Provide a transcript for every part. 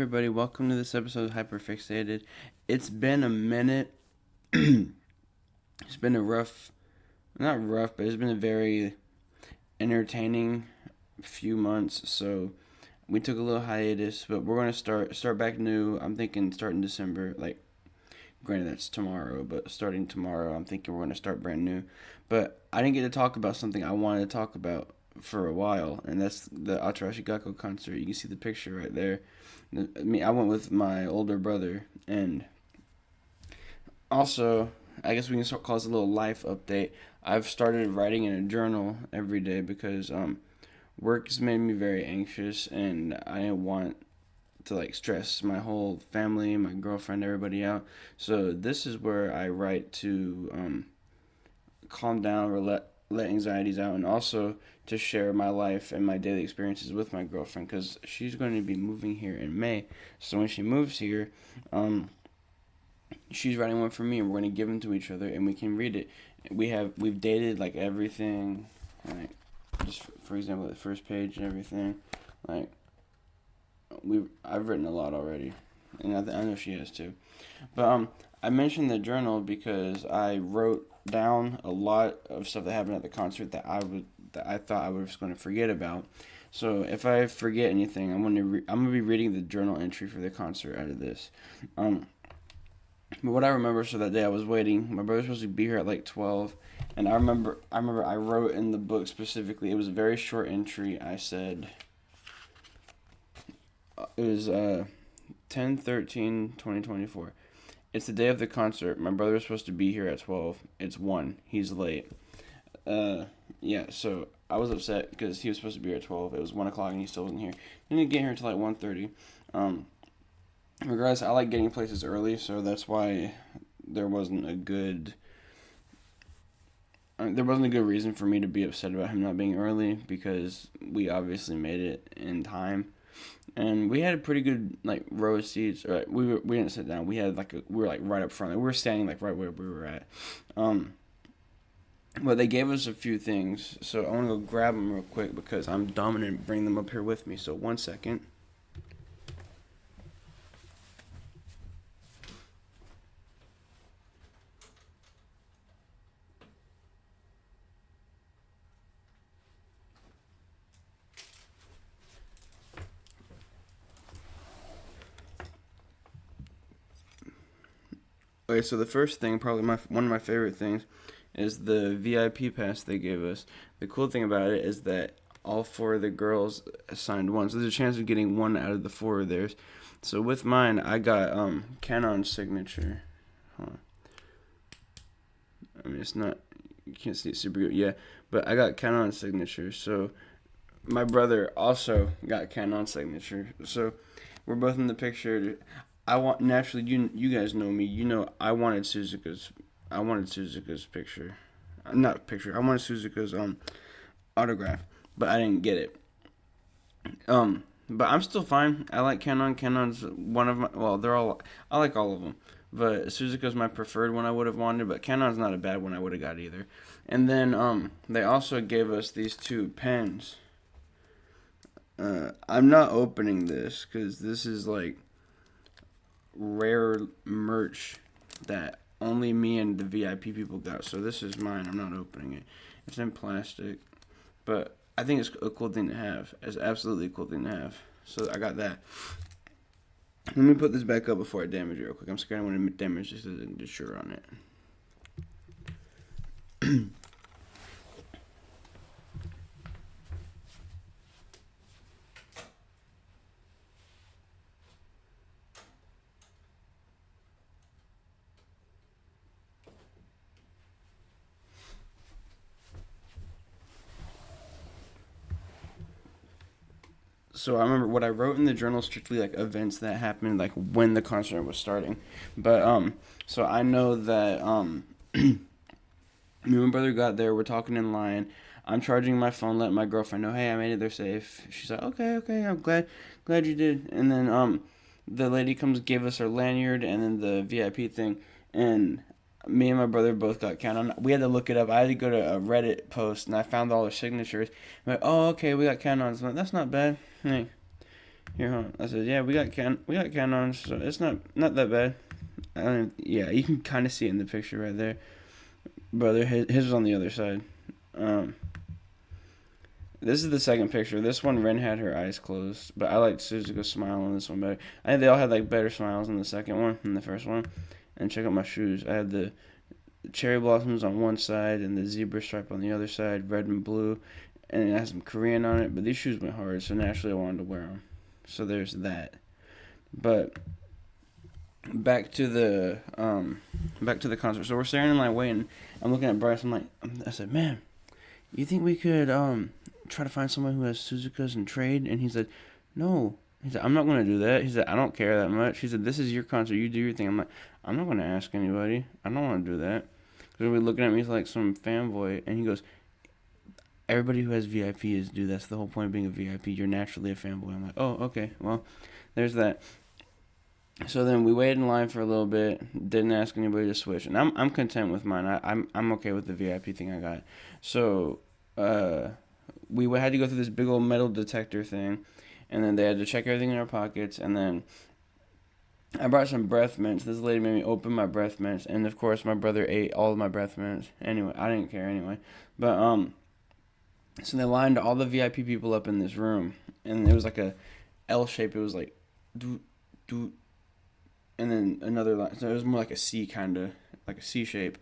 everybody. Welcome to this episode of Hyperfixated. It's been a minute. It's been a not rough, but it's been a very entertaining few months. So we took a little hiatus, but we're gonna start back new. I'm thinking starting December. Like, granted that's tomorrow, but starting tomorrow, I'm thinking we're gonna start brand new. But I didn't get to talk about something I wanted to talk about for a while, and that's the Atarashii Gakko concert. You can see the picture right there. I went with my older brother, and also, I guess we can call this a little life update. I've started writing in a journal every day because work has made me very anxious, and I didn't want to stress my whole family, my girlfriend, everybody out. So this is where I write to calm down or let anxieties out, and also to share my life and my daily experiences with my girlfriend, because she's going to be moving here in May. So when she moves here, she's writing one for me, and we're going to give them to each other, and we can read it. We've dated everything, just for example, the first page and everything. I've written a lot already, and I know she has too. But I mentioned the journal because I wrote down a lot of stuff that happened at the concert that I thought I was going to forget about. So if I forget anything, I'm gonna be reading the journal entry for the concert out of this. But what I remember, so that day I was waiting. My brother was supposed to be here at 12, and I remember I wrote in the book specifically. It was a very short entry. I said it was 10/13/2024. It's the day of the concert. My brother was supposed to be here at 12. It's 1. He's late. Yeah, so I was upset because he was supposed to be here at 12. It was 1 o'clock and he still wasn't here. He didn't get here until 1:30. Regardless, I like getting places early, so that's why there wasn't a good reason for me to be upset about him not being early, because we obviously made it in time. And we had a pretty good row of seats. Or we didn't sit down. We had we were right up front. We were standing right where we were at. But they gave us a few things, so I want to go grab them real quick because I'm dumb and didn't bring them up here with me. So 1 second. Okay, so the first thing, probably one of my favorite things, is the VIP pass they gave us. The cool thing about it is that all 4 of the girls signed one, so there's a chance of getting 1 out of the 4 of theirs. So with mine, I got Canon's signature. I mean, it's not, you can't see it super good, yeah, but I got Canon's signature. So my brother also got Canon's signature. So we're both in the picture. Naturally, you guys know me. You know I wanted Suzuka's picture, not picture. I wanted Suzuka's autograph, but I didn't get it. But I'm still fine. I like Canon. Canon's one of my, I like all of them, but Suzuka's my preferred one I would have wanted. But Canon's not a bad one I would have got either. And then they also gave us these 2 pens. I'm not opening this because this is rare merch that only me and the VIP people got. So this is mine. I'm not opening it. It's in plastic, but I think it's a cool thing to have. It's absolutely a cool thing to have. So I got that. Let me put this back up before I damage it real quick. I'm scared I want to damage the shirt on it. So I remember what I wrote in the journal, strictly events that happened when the concert was starting. But so I know that me and my brother got there. We're talking in line. I'm charging my phone, letting my girlfriend know, hey, I made it there safe. She's like, okay, I'm glad you did. And then the lady gave us our lanyard and then the VIP thing, and me and my brother both got counted on. We had to look it up. I had to go to a Reddit post, and I found all their signatures. I'm like, oh, okay, we got count on. Like, that's not bad. Hey, Here, huh? I said, yeah, we got canons, so it's not that bad. Yeah, you can kind of see it in the picture right there. Brother, his was on the other side. Um, this is the second picture. This one, Ren had her eyes closed, but I like Suzuka's smile on this one better. I think they all had like better smiles in the second one than the first one. And check out my shoes. I had the cherry blossoms on one side and the zebra stripe on the other side, red and blue, and it has some Korean on it. But these shoes went hard, so naturally I wanted to wear them. So there's that. But back to the concert. So we're standing in line waiting. I'm looking at Bryce. I said, man, you think we could try to find someone who has Suzuka's and trade? And he said, no. He said, I'm not going to do that. He said, I don't care that much. He said, this is your concert. You do your thing. I'm like, I'm not going to ask anybody. I don't want to do that. Because he'll be looking at me like some fanboy. And he goes, everybody who has VIP is do. That's the whole point of being a VIP. You're naturally a fanboy. I'm like, oh, okay. Well, there's that. So then we waited in line for a little bit. Didn't ask anybody to switch, and I'm content with mine. I'm okay with the VIP thing I got. So we had to go through this big old metal detector thing, and then they had to check everything in our pockets, and then I brought some breath mints. This lady made me open my breath mints, and of course my brother ate all of my breath mints. Anyway, I didn't care anyway. But so they lined all the VIP people up in this room, and it was like a L shape. It was like do do, and then another line. So it was more like a C kind of, like a C shape,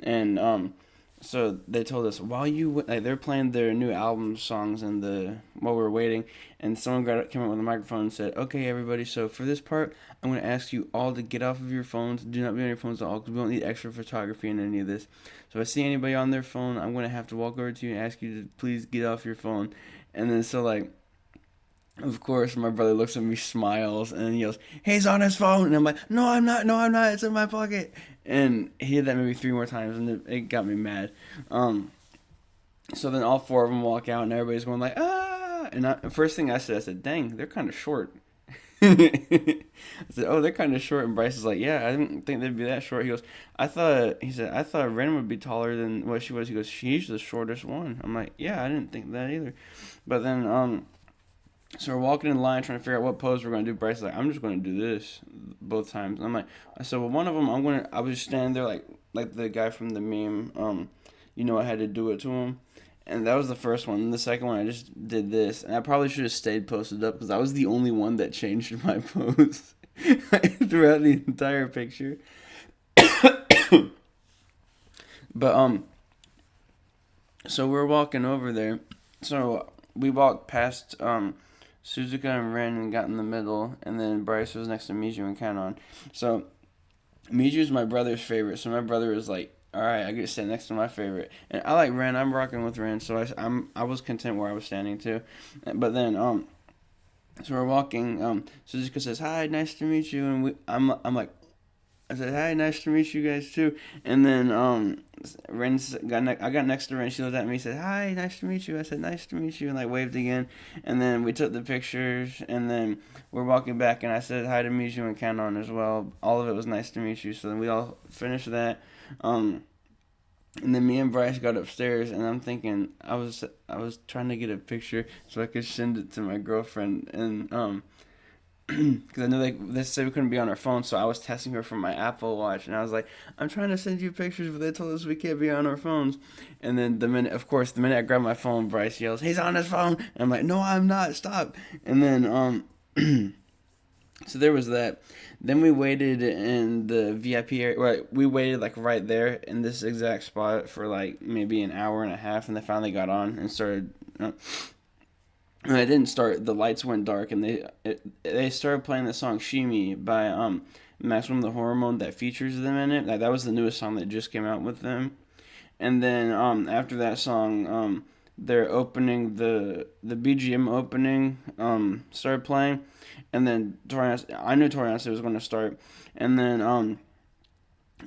and so they told us while they're playing their new album songs while we were waiting, and someone came up with a microphone and said, "Okay, everybody, so for this part, I'm going to ask you all to get off of your phones. Do not be on your phones at all, because we don't need extra photography in any of this. So if I see anybody on their phone, I'm going to have to walk over to you and ask you to please get off your phone." And then so like, of course, my brother looks at me, smiles, and then yells, "He's on his phone!" And I'm like, "No, I'm not. No, I'm not. It's in my pocket." And he did that maybe 3 more times, and it got me mad. So then all four of them walk out, and everybody's going like, "Ah!" And first thing I said, "Dang, they're kind of short." I said, "Oh, they're kind of short." And Bryce is like, "Yeah, I didn't think they'd be that short." He goes, I thought Ren would be taller than what she was." He goes, "She's the shortest one." I'm like, "Yeah, I didn't think that either." But then, so we're walking in line trying to figure out what pose we're going to do. Bryce is like, "I'm just going to do this both times." And I said, well, one of them, I was just standing there like the guy from the meme, I had to do it to him. And that was the first one. And the second one, I just did this. And I probably should have stayed posted up because I was the only one that changed my pose throughout the entire picture. But, so we're walking over there. So we walked past, Suzuka and Ren and got in the middle, and then Bryce was next to Miju and Kanon. So Miju's my brother's favorite, so my brother was like, "All right, I get to stand next to my favorite," and I like Ren. I'm rocking with Ren, so I was content where I was standing too. But then so we're walking. Suzuka says, "Hi, nice to meet you," and I'm like, I said, "Hi, nice to meet you guys too." And then I got next to Ren. She looked at me, said, "Hi, nice to meet you." I said, "Nice to meet you," and like waved again. And then we took the pictures, and then we're walking back, and I said hi to Miju and Kanon as well. All of it was nice to meet you. So then we all finished that. And then me and Bryce got upstairs, and I'm thinking I was trying to get a picture so I could send it to my girlfriend, and because I knew they said we couldn't be on our phone, so I was testing her from my Apple Watch, and I was like, "I'm trying to send you pictures, but they told us we can't be on our phones." And then the minute I grab my phone, Bryce yells, "He's on his phone!" And I'm like, "No, I'm not. Stop!" And then so there was that. Then we waited in the VIP area. Right, we waited like right there in this exact spot for like maybe an hour and a half, and they finally got on and started. And it didn't start. The lights went dark, and they started playing the song "Shimi" by Maximum the Hormone that features them in it. Like, that was the newest song that just came out with them. And then after that song, they're opening the BGM opening started playing, and then I knew Torianse was going to start, and then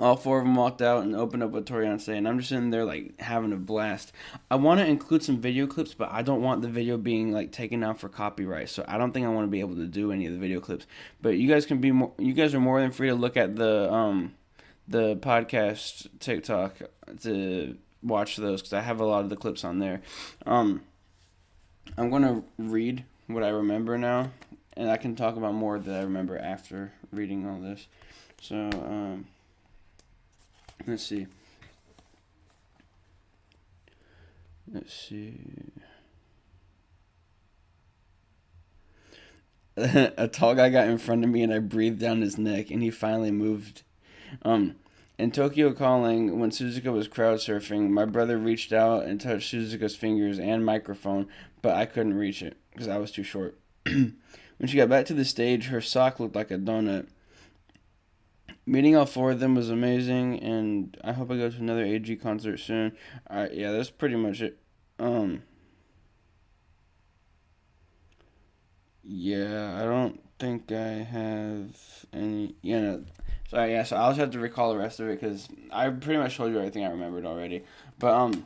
all four of them walked out and opened up with Torianse, and I'm just sitting there like having a blast. I want to include some video clips, but I don't want the video being like taken down for copyright, so I don't think I want to be able to do any of the video clips. But you guys you guys are more than free to look at the podcast TikTok to watch those, because I have a lot of the clips on there. I'm gonna read what I remember now, and I can talk about more that I remember after reading all this. So, let's see. Let's see. A tall guy got in front of me and I breathed down his neck and he finally moved. Um, in Tokyo Calling, when Suzuka was crowd surfing, my brother reached out and touched Suzuka's fingers and microphone, but I couldn't reach it because I was too short. When she got back to the stage, her sock looked like a donut. Meeting all four of them was amazing, and I hope I go to another AG concert soon. Alright, yeah, that's pretty much it. Um, yeah, I don't think I have any. Sorry, yeah. So I'll just have to recall the rest of it because I pretty much told you everything I remembered already. But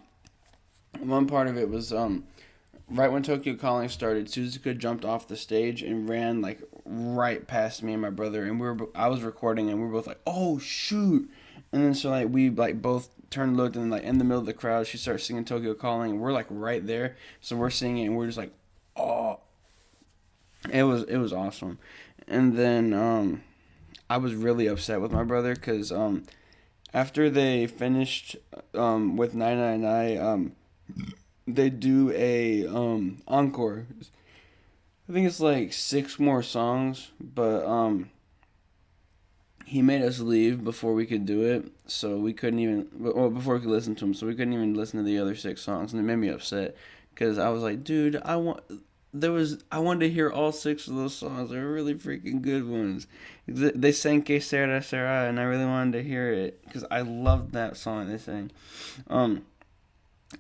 one part of it was right when Tokyo Calling started, Suzuka jumped off the stage and ran like right past me and my brother, and I was recording, and we were both like, "Oh shoot!" And then so like we like both turned, looked, and like in the middle of the crowd, she starts singing Tokyo Calling, and we're like right there, so we're singing, and we're just like, "Oh." It was awesome, and then I was really upset with my brother because after they finished with 999 they do a encore. I think it's like six more songs, but he made us leave before we could do it, so we couldn't even before we could listen to him, so we couldn't even listen to the other six songs, and it made me upset because I was like, dude, I wanted to hear all six of those songs. They're really freaking good ones. They sang Que Sera Sera, and I really wanted to hear it because I loved that song they sang. Um,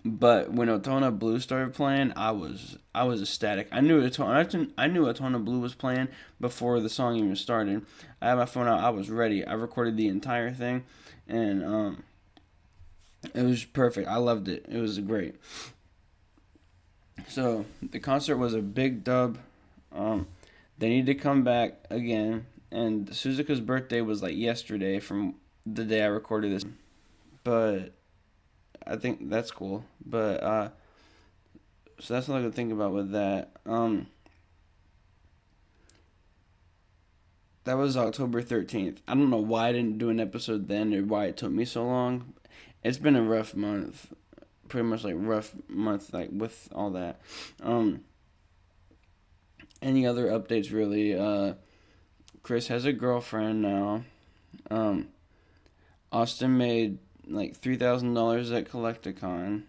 but when Otona Blue started playing, I was ecstatic. I knew Otona Blue was playing before the song even started. I had my phone out. I was ready. I recorded the entire thing, and it was perfect. I loved it. It was great. So the concert was a big dub. Um, they need to come back again. And Suzuka's birthday was like yesterday from the day I recorded this. But I think that's cool. But so that's all I could think about with that. That was October 13th. I don't know why I didn't do an episode then or why it took me so long. It's been a rough month. Pretty much like rough month like with all that. Um any other updates really? Chris has a girlfriend now. Um Austin made like $3,000 at Collecticon.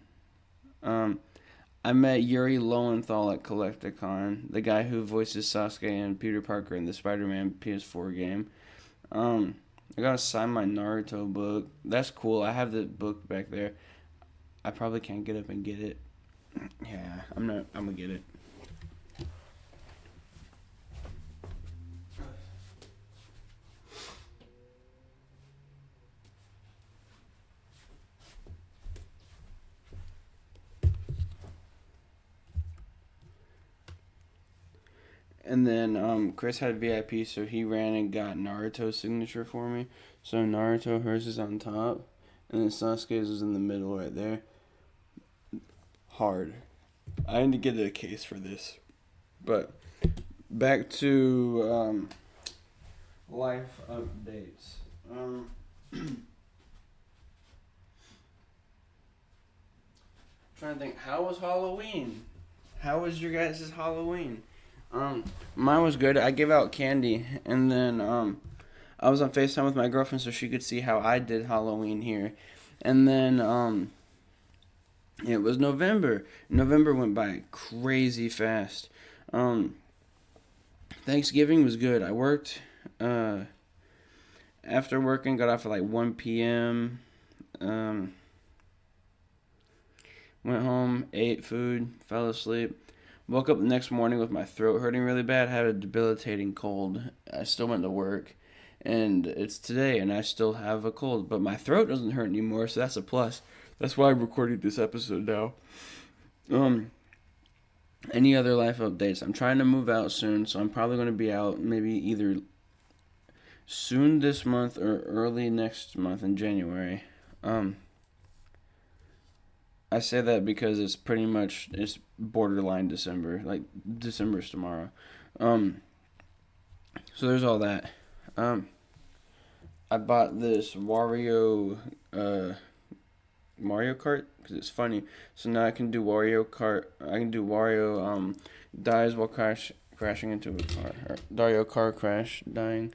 Um I met Yuri Lowenthal at Collecticon, the guy who voices Sasuke and Peter Parker in the Spider-Man PS4 game. Um I gotta sign my Naruto book. That's cool. I have the book back there. I probably can't get up and get it. Yeah, I'm not. I'm gonna get it. And then Chris had VIP, so he ran and got Naruto's signature for me. So Naruto, hers is on top, and then Sasuke's is in the middle right there. Hard. I need to get a case for this. But back to life updates. Trying to think, how was Halloween? How was your guys' Halloween? Mine was good. I gave out candy, and then I was on FaceTime with my girlfriend so she could see how I did Halloween here, and then it was November. November went by crazy fast. Um, Thanksgiving was good. I worked after working, got off at like 1 p.m. Um, Went home, ate food, fell asleep. Woke up the next morning with my throat hurting really bad. Had a debilitating cold. I still went to work, and it's today, and I still have a cold, but my throat doesn't hurt anymore, so that's a plus. That's why I'm recording this episode now. Um, any other life updates? I'm trying to move out soon, so I'm probably going to be out maybe either soon this month or early next month in January. Um, I say that because it's borderline December. Like December's tomorrow. Um, So there's all that. I bought this Mario Kart because it's funny. So now I can do Wario Kart. I can do Wario dies while crashing into a car. Or Dario car crash dying.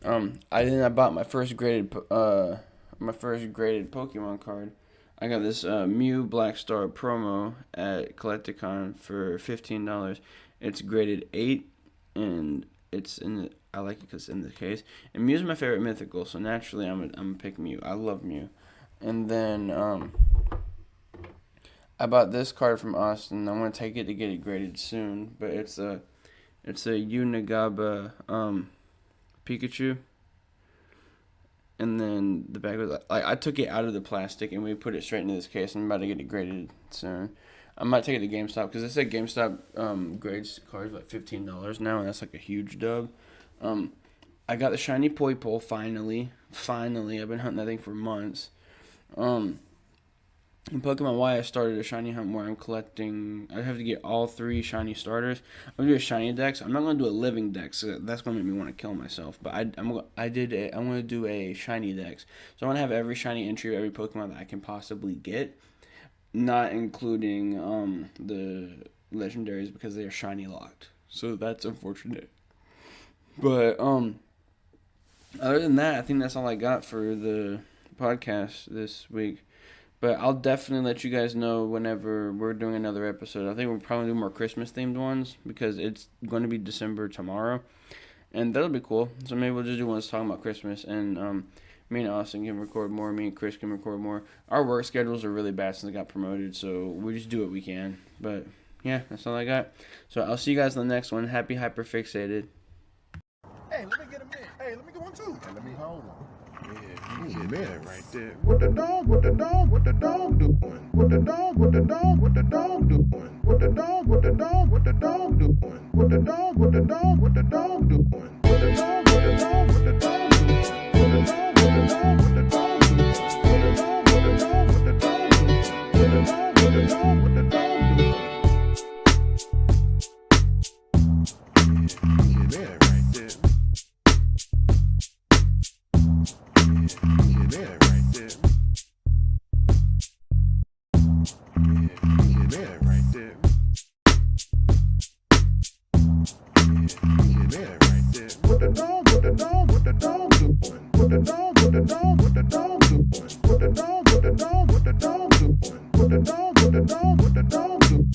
I bought my first graded Pokemon card. I got this Mew Black Star promo at Collecticon for $15. It's graded 8, and I like it because it's in the case. And Mew's my favorite mythical, so naturally I'm gonna pick Mew. I love Mew. And then I bought this card from Austin. I want to take it to get it graded soon, but it's a Unigaba Pikachu. And then the bag was like I took it out of the plastic and we put it straight into this case. I'm about to get it graded soon. I might take it to GameStop because they said GameStop grades cards like $15 now, and that's like a huge dub. I got the shiny Poipole finally. I've been hunting that thing for months. In Pokemon Y, I started a shiny hunt where I'm collecting. I have to get all 3 shiny starters. I'm gonna do a shiny dex. I'm not gonna do a living dex. So that's gonna make me want to kill myself. But I'm gonna do a shiny dex. So I want to have every shiny entry of every Pokemon that I can possibly get, not including the legendaries because they are shiny locked. So that's unfortunate. But other than that, I think that's all I got for the podcast this week. But I'll definitely let you guys know whenever we're doing another episode. I think we'll probably do more Christmas-themed ones because it's going to be December tomorrow. And that'll be cool. So maybe we'll just do ones talking about Christmas. And me and Austin can record more. Me and Chris can record more. Our work schedules are really bad since I got promoted. So we just do what we can. But yeah, that's all I got. So I'll see you guys in the next one. Happy Hyperfixated. Hey, let me get a minute. Hey, let me get one too. Hey, let me hold one. Yeah, man, right there. What the dog doing? What the dog doing? What the dog doing? What the dog doing? What the dog doing? What the dog doing? What the dog doing? What the dog doing? What the dog doing? What the dog doing? What the dog doing? What the dog doing? What the dog What the dog do?